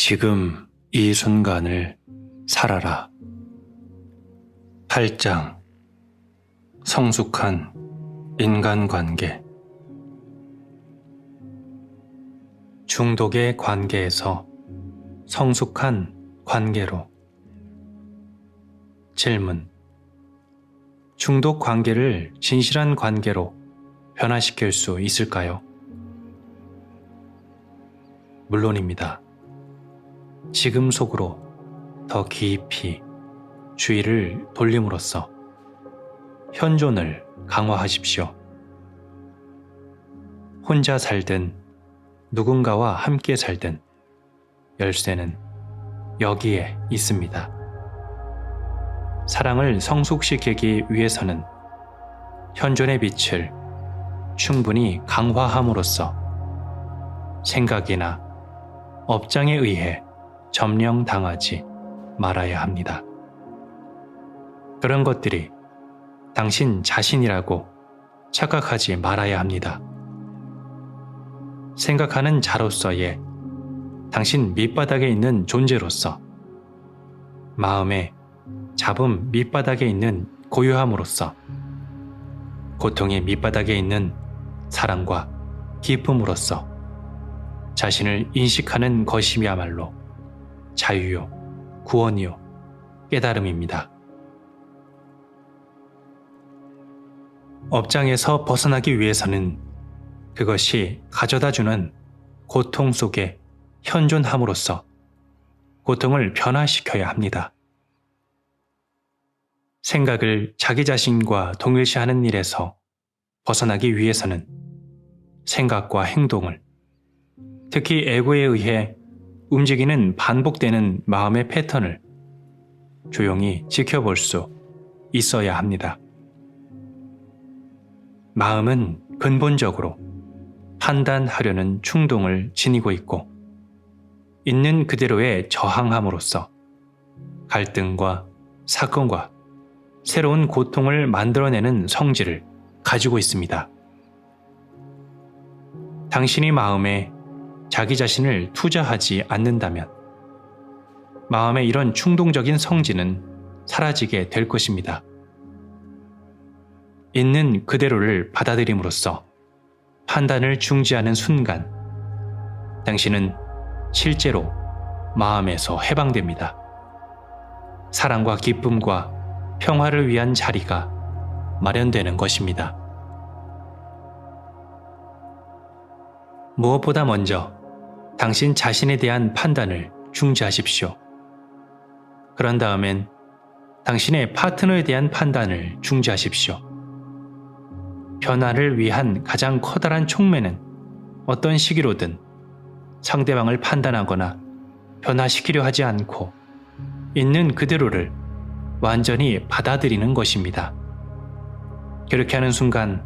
지금 이 순간을 살아라. 8장 성숙한 인간관계. 중독의 관계에서 성숙한 관계로. 질문. 중독 관계를 진실한 관계로 변화시킬 수 있을까요? 물론입니다. 지금 속으로 더 깊이 주의를 돌림으로써 현존을 강화하십시오. 혼자 살든 누군가와 함께 살든 열쇠는 여기에 있습니다. 사랑을 성숙시키기 위해서는 현존의 빛을 충분히 강화함으로써 생각이나 업장에 의해 점령당하지 말아야 합니다. 그런 것들이 당신 자신이라고 착각하지 말아야 합니다. 생각하는 자로서의 당신 밑바닥에 있는 존재로서, 마음의 잡음 밑바닥에 있는 고요함으로써, 고통의 밑바닥에 있는 사랑과 기쁨으로써 자신을 인식하는 것이야말로 자유요, 구원이요, 깨달음입니다. 업장에서 벗어나기 위해서는 그것이 가져다주는 고통 속에 현존함으로써 고통을 변화시켜야 합니다. 생각을 자기 자신과 동일시하는 일에서 벗어나기 위해서는 생각과 행동을, 특히 에고에 의해 움직이는 반복되는 마음의 패턴을 조용히 지켜볼 수 있어야 합니다. 마음은 근본적으로 판단하려는 충동을 지니고 있고, 있는 그대로에 저항함으로써 갈등과 사건과 새로운 고통을 만들어내는 성질을 가지고 있습니다. 당신이 마음에 자기 자신을 투자하지 않는다면 마음의 이런 충동적인 성질은 사라지게 될 것입니다. 있는 그대로를 받아들임으로써 판단을 중지하는 순간 당신은 실제로 마음에서 해방됩니다. 사랑과 기쁨과 평화를 위한 자리가 마련되는 것입니다. 무엇보다 먼저 당신 자신에 대한 판단을 중지하십시오. 그런 다음엔 당신의 파트너에 대한 판단을 중지하십시오. 변화를 위한 가장 커다란 촉매는 어떤 시기로든 상대방을 판단하거나 변화시키려 하지 않고 있는 그대로를 완전히 받아들이는 것입니다. 그렇게 하는 순간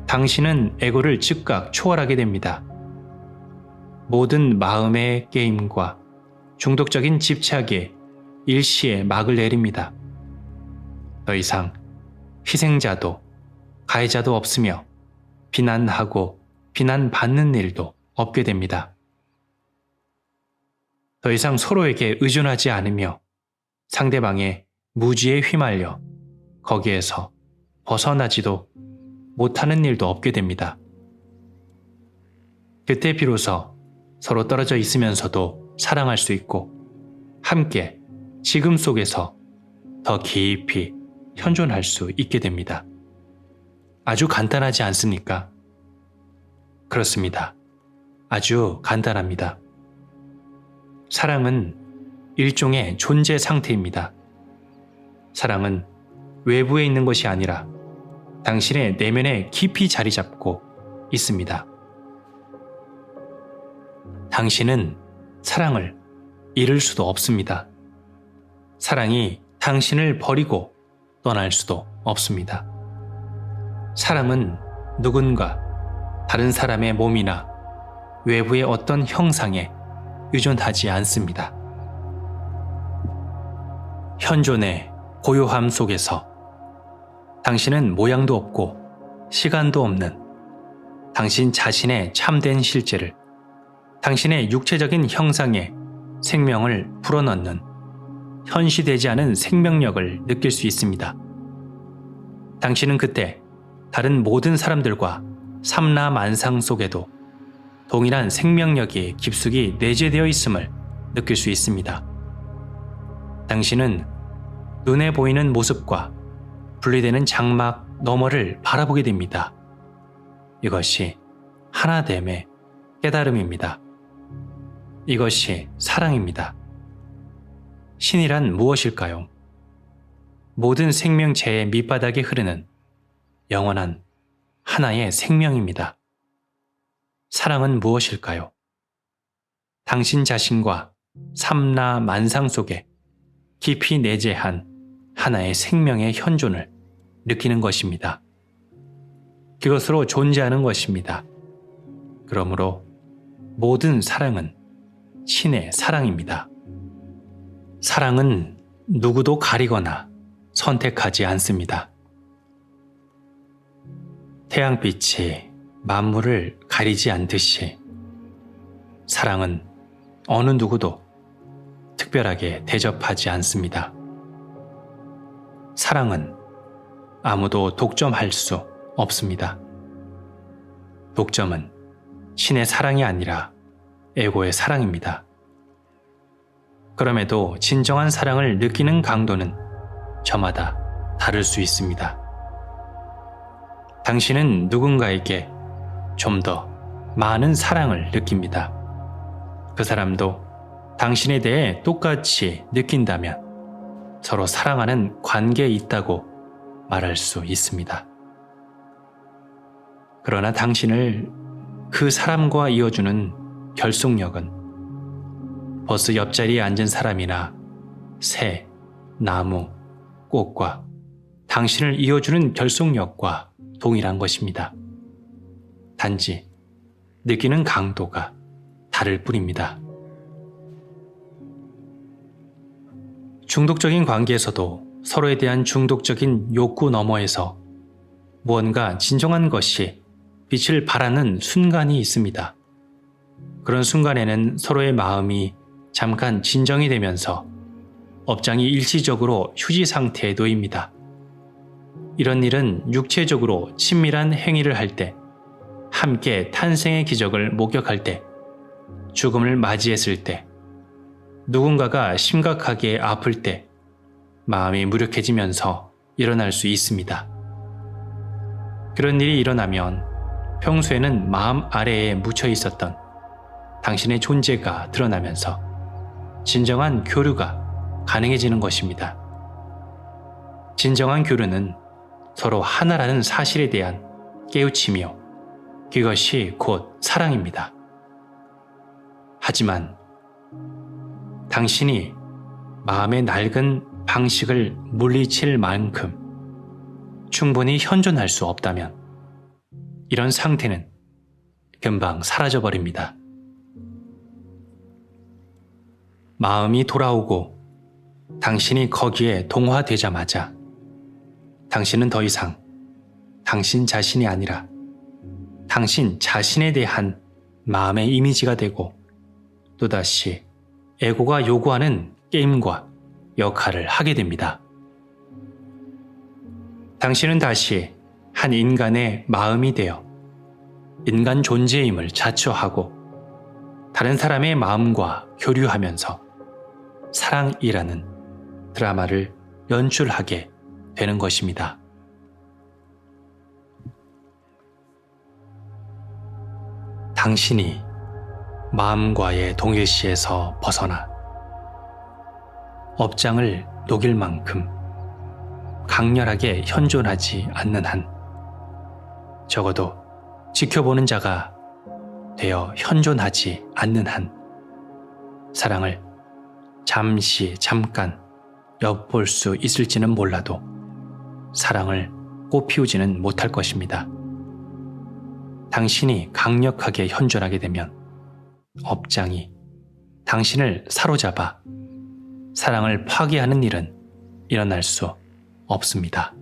당신은 에고를 즉각 초월하게 됩니다. 모든 마음의 게임과 중독적인 집착에 일시에 막을 내립니다. 더 이상 희생자도 가해자도 없으며 비난하고 비난받는 일도 없게 됩니다. 더 이상 서로에게 의존하지 않으며 상대방의 무지에 휘말려 거기에서 벗어나지도 못하는 일도 없게 됩니다. 그때 비로소 서로 떨어져 있으면서도 사랑할 수 있고 함께 지금 속에서 더 깊이 현존할 수 있게 됩니다. 아주 간단하지 않습니까? 그렇습니다. 아주 간단합니다. 사랑은 일종의 존재 상태입니다. 사랑은 외부에 있는 것이 아니라 당신의 내면에 깊이 자리 잡고 있습니다. 당신은 사랑을 잃을 수도 없습니다. 사랑이 당신을 버리고 떠날 수도 없습니다. 사랑은 누군가 다른 사람의 몸이나 외부의 어떤 형상에 의존하지 않습니다. 현존의 고요함 속에서 당신은 모양도 없고 시간도 없는 당신 자신의 참된 실제를 당신의 육체적인 형상에 생명을 불어넣는 현시되지 않은 생명력을 느낄 수 있습니다. 당신은 그때 다른 모든 사람들과 삼라만상 속에도 동일한 생명력이 깊숙이 내재되어 있음을 느낄 수 있습니다. 당신은 눈에 보이는 모습과 분리되는 장막 너머를 바라보게 됩니다. 이것이 하나됨의 깨달음입니다. 이것이 사랑입니다. 신이란 무엇일까요? 모든 생명체의 밑바닥에 흐르는 영원한 하나의 생명입니다. 사랑은 무엇일까요? 당신 자신과 삼라만상 속에 깊이 내재한 하나의 생명의 현존을 느끼는 것입니다. 그것으로 존재하는 것입니다. 그러므로 모든 사랑은 신의 사랑입니다. 사랑은 누구도 가리거나 선택하지 않습니다. 태양빛이 만물을 가리지 않듯이 사랑은 어느 누구도 특별하게 대접하지 않습니다. 사랑은 아무도 독점할 수 없습니다. 독점은 신의 사랑이 아니라 에고의 사랑입니다. 그럼에도 진정한 사랑을 느끼는 강도는 저마다 다를 수 있습니다. 당신은 누군가에게 좀 더 많은 사랑을 느낍니다. 그 사람도 당신에 대해 똑같이 느낀다면 서로 사랑하는 관계에 있다고 말할 수 있습니다. 그러나 당신을 그 사람과 이어주는 결속력은 버스 옆자리에 앉은 사람이나 새, 나무, 꽃과 당신을 이어주는 결속력과 동일한 것입니다. 단지 느끼는 강도가 다를 뿐입니다. 중독적인 관계에서도 서로에 대한 중독적인 욕구 너머에서 무언가 진정한 것이 빛을 발하는 순간이 있습니다. 그런 순간에는 서로의 마음이 잠깐 진정이 되면서 업장이 일시적으로 휴지 상태에 놓입니다. 이런 일은 육체적으로 친밀한 행위를 할 때, 함께 탄생의 기적을 목격할 때, 죽음을 맞이했을 때, 누군가가 심각하게 아플 때 마음이 무력해지면서 일어날 수 있습니다. 그런 일이 일어나면 평소에는 마음 아래에 묻혀 있었던 당신의 존재가 드러나면서 진정한 교류가 가능해지는 것입니다. 진정한 교류는 서로 하나라는 사실에 대한 깨우침이요. 그것이 곧 사랑입니다. 하지만 당신이 마음의 낡은 방식을 물리칠 만큼 충분히 현존할 수 없다면 이런 상태는 금방 사라져버립니다. 마음이 돌아오고 당신이 거기에 동화되자마자 당신은 더 이상 당신 자신이 아니라 당신 자신에 대한 마음의 이미지가 되고 또다시 에고가 요구하는 게임과 역할을 하게 됩니다. 당신은 다시 한 인간의 마음이 되어 인간 존재임을 자처하고 다른 사람의 마음과 교류하면서 사랑이라는 드라마를 연출하게 되는 것입니다. 당신이 마음과의 동일시에서 벗어나 업장을 녹일 만큼 강렬하게 현존하지 않는 한, 적어도 지켜보는 자가 되어 현존하지 않는 한, 사랑을 잠깐 엿볼 수 있을지는 몰라도 사랑을 꽃피우지는 못할 것입니다. 당신이 강력하게 현존하게 되면 업장이 당신을 사로잡아 사랑을 파괴하는 일은 일어날 수 없습니다.